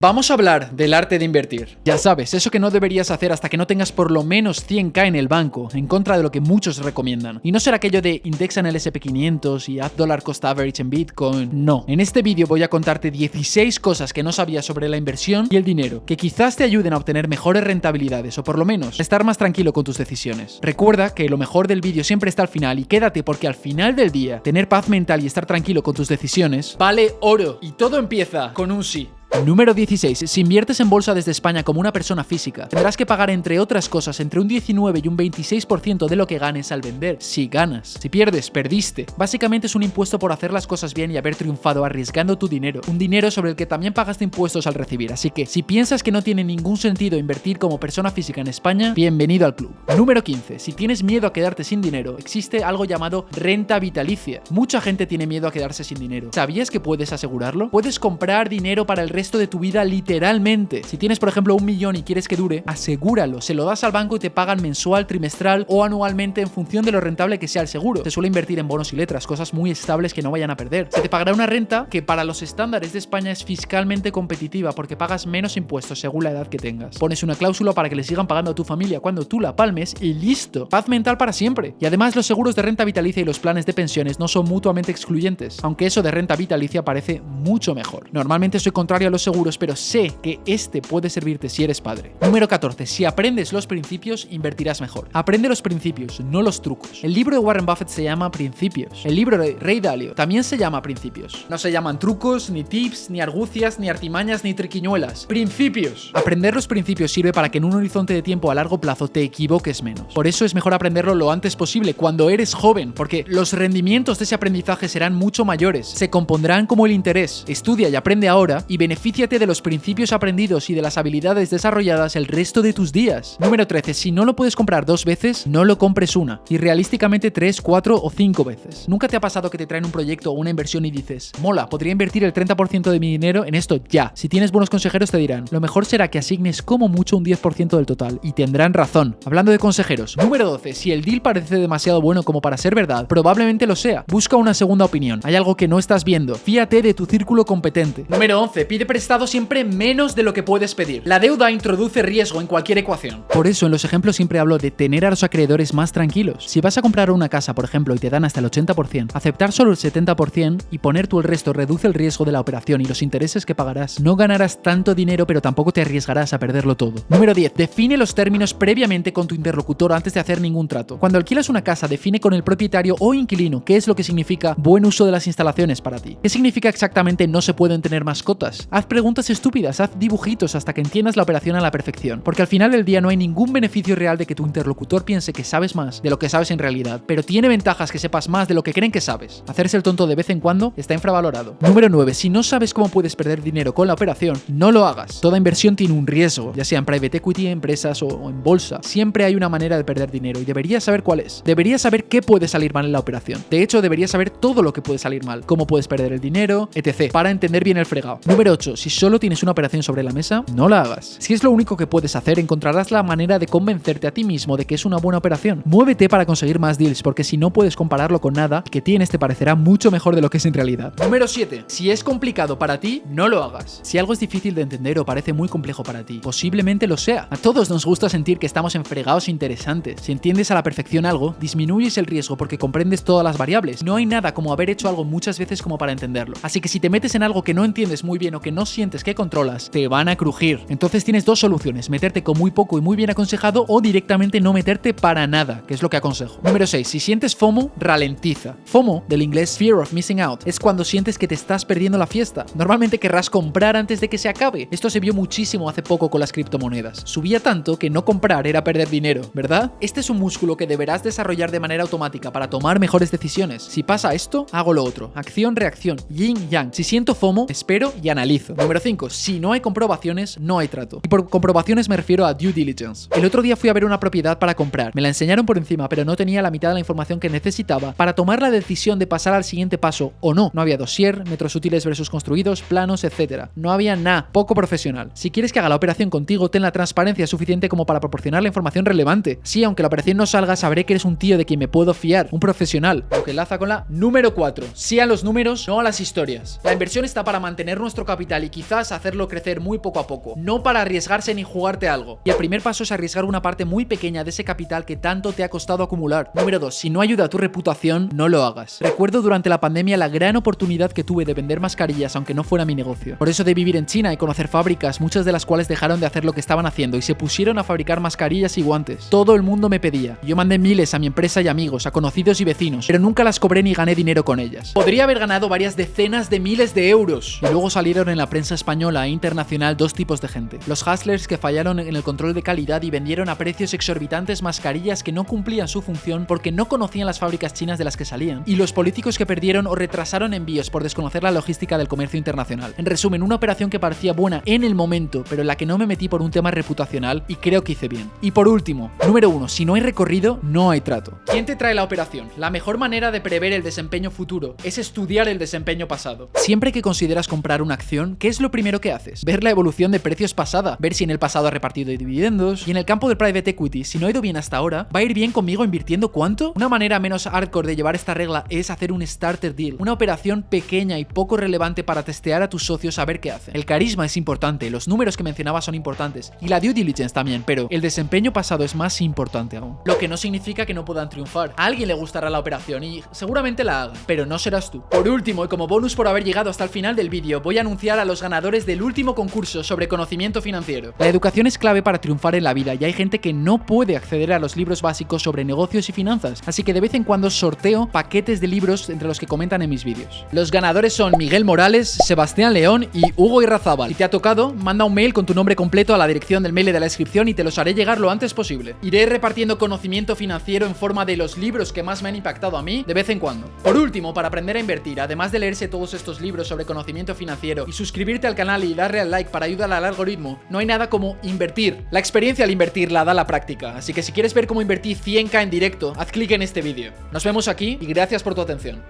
Vamos a hablar del arte de invertir. Ya sabes, eso que no deberías hacer hasta que no tengas por lo menos 100k en el banco, en contra de lo que muchos recomiendan. Y no será aquello de indexa en el SP500 y haz dollar cost average en Bitcoin. No. En este vídeo voy a contarte 16 cosas que no sabías sobre la inversión y el dinero, que quizás te ayuden a obtener mejores rentabilidades o por lo menos estar más tranquilo con tus decisiones. Recuerda que lo mejor del vídeo siempre está al final y quédate porque al final del día, tener paz mental y estar tranquilo con tus decisiones vale oro. Y todo empieza con un sí. Número 16. Si inviertes en bolsa desde España como una persona física, tendrás que pagar, entre otras cosas, entre un 19 y un 26% de lo que ganes al vender. Si ganas. Si pierdes, perdiste. Básicamente es un impuesto por hacer las cosas bien y haber triunfado arriesgando tu dinero. Un dinero sobre el que también pagaste impuestos al recibir. Así que, si piensas que no tiene ningún sentido invertir como persona física en España, bienvenido al club. Número 15. Si tienes miedo a quedarte sin dinero, existe algo llamado renta vitalicia. Mucha gente tiene miedo a quedarse sin dinero. ¿Sabías que puedes asegurarlo? Puedes comprar dinero para el resto de tu vida literalmente. Si tienes, por ejemplo, 1 millón y quieres que dure, asegúralo. Se lo das al banco y te pagan mensual, trimestral o anualmente en función de lo rentable que sea el seguro. Se suele invertir en bonos y letras, cosas muy estables que no vayan a perder. Se te pagará una renta que para los estándares de España es fiscalmente competitiva porque pagas menos impuestos según la edad que tengas. Pones una cláusula para que le sigan pagando a tu familia cuando tú la palmes y listo. Paz mental para siempre. Y además los seguros de renta vitalicia y los planes de pensiones no son mutuamente excluyentes, aunque eso de renta vitalicia parece mucho mejor. Normalmente soy contrario a los seguros, pero sé que este puede servirte si eres padre. Número 14. Si aprendes los principios, invertirás mejor. Aprende los principios, no los trucos. El libro de Warren Buffett se llama Principios. El libro de Ray Dalio también se llama Principios. No se llaman trucos, ni tips, ni argucias, ni artimañas, ni triquiñuelas. Principios. Aprender los principios sirve para que en un horizonte de tiempo a largo plazo te equivoques menos. Por eso es mejor aprenderlo lo antes posible, cuando eres joven, porque los rendimientos de ese aprendizaje serán mucho mayores. Se compondrán como el interés. Estudia y aprende ahora y benefíciate de los principios aprendidos y de las habilidades desarrolladas el resto de tus días. Número 13. Si no lo puedes comprar 2 veces, no lo compres una. Y realísticamente 3, 4 o 5 veces. ¿Nunca te ha pasado que te traen un proyecto o una inversión y dices, mola, podría invertir el 30% de mi dinero en esto ya? Si tienes buenos consejeros te dirán, lo mejor será que asignes como mucho un 10% del total. Y tendrán razón. Hablando de consejeros. Número 12. Si el deal parece demasiado bueno como para ser verdad, probablemente lo sea. Busca una segunda opinión. Hay algo que no estás viendo. Fíate de tu círculo competente. Número 11. Pide prestado siempre menos de lo que puedes pedir. La deuda introduce riesgo en cualquier ecuación. Por eso en los ejemplos siempre hablo de tener a los acreedores más tranquilos. Si vas a comprar una casa, por ejemplo, y te dan hasta el 80%, aceptar solo el 70% y poner tú el resto reduce el riesgo de la operación y los intereses que pagarás. No ganarás tanto dinero, pero tampoco te arriesgarás a perderlo todo. Número 10. Define los términos previamente con tu interlocutor antes de hacer ningún trato. Cuando alquilas una casa, define con el propietario o inquilino qué es lo que significa buen uso de las instalaciones para ti. ¿Qué significa exactamente no se pueden tener mascotas? Haz preguntas estúpidas, haz dibujitos hasta que entiendas la operación a la perfección, porque al final del día no hay ningún beneficio real de que tu interlocutor piense que sabes más de lo que sabes en realidad, pero tiene ventajas que sepas más de lo que creen que sabes. Hacerse el tonto de vez en cuando está infravalorado. Número 9. Si no sabes cómo puedes perder dinero con la operación, no lo hagas. Toda inversión tiene un riesgo, ya sea en private equity, empresas o en bolsa. Siempre hay una manera de perder dinero y deberías saber cuál es. Deberías saber qué puede salir mal en la operación. De hecho, deberías saber todo lo que puede salir mal, cómo puedes perder el dinero, etc. para entender bien el fregado. Número 8. Si solo tienes una operación sobre la mesa, no la hagas. Si es lo único que puedes hacer, encontrarás la manera de convencerte a ti mismo de que es una buena operación. Muévete para conseguir más deals, porque si no puedes compararlo con nada, que tienes te parecerá mucho mejor de lo que es en realidad. Número 7. Si es complicado para ti, no lo hagas. Si algo es difícil de entender o parece muy complejo para ti, posiblemente lo sea. A todos nos gusta sentir que estamos en fregados interesantes. Si entiendes a la perfección algo, disminuyes el riesgo porque comprendes todas las variables. No hay nada como haber hecho algo muchas veces como para entenderlo. Así que si te metes en algo que no entiendes muy bien o que no sientes que controlas, te van a crujir. Entonces tienes dos soluciones: meterte con muy poco y muy bien aconsejado o directamente no meterte para nada, que es lo que aconsejo. Número 6. Si sientes FOMO, ralentiza. FOMO, del inglés Fear of Missing Out, es cuando sientes que te estás perdiendo la fiesta. Normalmente querrás comprar antes de que se acabe. Esto se vio muchísimo hace poco con las criptomonedas. Subía tanto que no comprar era perder dinero, ¿verdad? Este es un músculo que deberás desarrollar de manera automática para tomar mejores decisiones. Si pasa esto, hago lo otro. Acción, reacción, yin, yang. Si siento FOMO, espero y analizo. Número 5. Si no hay comprobaciones, no hay trato. Y por comprobaciones me refiero a due diligence. El otro día fui a ver una propiedad para comprar. Me la enseñaron por encima, pero no tenía la mitad de la información que necesitaba para tomar la decisión de pasar al siguiente paso o no. No había dossier, metros útiles versus construidos, planos, etc. No había nada. Poco profesional. Si quieres que haga la operación contigo, ten la transparencia suficiente como para proporcionar la información relevante. Sí, aunque la operación no salga, sabré que eres un tío de quien me puedo fiar. Un profesional. Lo que enlaza con la número 4. Sí a los números, no a las historias. La inversión está para mantener nuestro capital capital y quizás hacerlo crecer muy poco a poco, no para arriesgarse ni jugarte algo. Y el primer paso es arriesgar una parte muy pequeña de ese capital que tanto te ha costado acumular. Número 2. Si no ayuda a tu reputación, no lo hagas. Recuerdo durante la pandemia la gran oportunidad que tuve de vender mascarillas aunque no fuera mi negocio. Por eso de vivir en China y conocer fábricas, muchas de las cuales dejaron de hacer lo que estaban haciendo y se pusieron a fabricar mascarillas y guantes. Todo el mundo me pedía. Yo mandé miles a mi empresa y amigos, a conocidos y vecinos, pero nunca las cobré ni gané dinero con ellas. Podría haber ganado varias decenas de miles de euros. Y luego salieron en la prensa española e internacional dos tipos de gente. Los hustlers que fallaron en el control de calidad y vendieron a precios exorbitantes mascarillas que no cumplían su función porque no conocían las fábricas chinas de las que salían. Y los políticos que perdieron o retrasaron envíos por desconocer la logística del comercio internacional. En resumen, una operación que parecía buena en el momento, pero en la que no me metí por un tema reputacional y creo que hice bien. Y por último, número 1, si no hay recorrido, no hay trato. ¿Quién te trae la operación? La mejor manera de prever el desempeño futuro es estudiar el desempeño pasado. Siempre que consideras comprar una acción, ¿qué es lo primero que haces? Ver la evolución de precios pasada, ver si en el pasado ha repartido dividendos. Y en el campo del private equity, si no ha ido bien hasta ahora, ¿va a ir bien conmigo invirtiendo cuánto? Una manera menos hardcore de llevar esta regla es hacer un starter deal, una operación pequeña y poco relevante para testear a tus socios a ver qué hacen. El carisma es importante, los números que mencionaba son importantes y la due diligence también, pero el desempeño pasado es más importante aún. Lo que no significa que no puedan triunfar. A alguien le gustará la operación y seguramente la hagan, pero no serás tú. Por último, y como bonus por haber llegado hasta el final del vídeo, voy a anunciar a los ganadores del último concurso sobre conocimiento financiero. La educación es clave para triunfar en la vida y hay gente que no puede acceder a los libros básicos sobre negocios y finanzas, así que de vez en cuando sorteo paquetes de libros entre los que comentan en mis vídeos. Los ganadores son Miguel Morales, Sebastián León y Hugo Irrazábal. Si te ha tocado, manda un mail con tu nombre completo a la dirección del mail de la descripción y te los haré llegar lo antes posible. Iré repartiendo conocimiento financiero en forma de los libros que más me han impactado a mí de vez en cuando. Por último, para aprender a invertir, además de leerse todos estos libros sobre conocimiento financiero y suscribirte al canal y darle al like para ayudar al algoritmo, no hay nada como invertir. La experiencia al invertir la da la práctica, así que si quieres ver cómo invertí 100k en directo, haz clic en este vídeo. Nos vemos aquí y gracias por tu atención.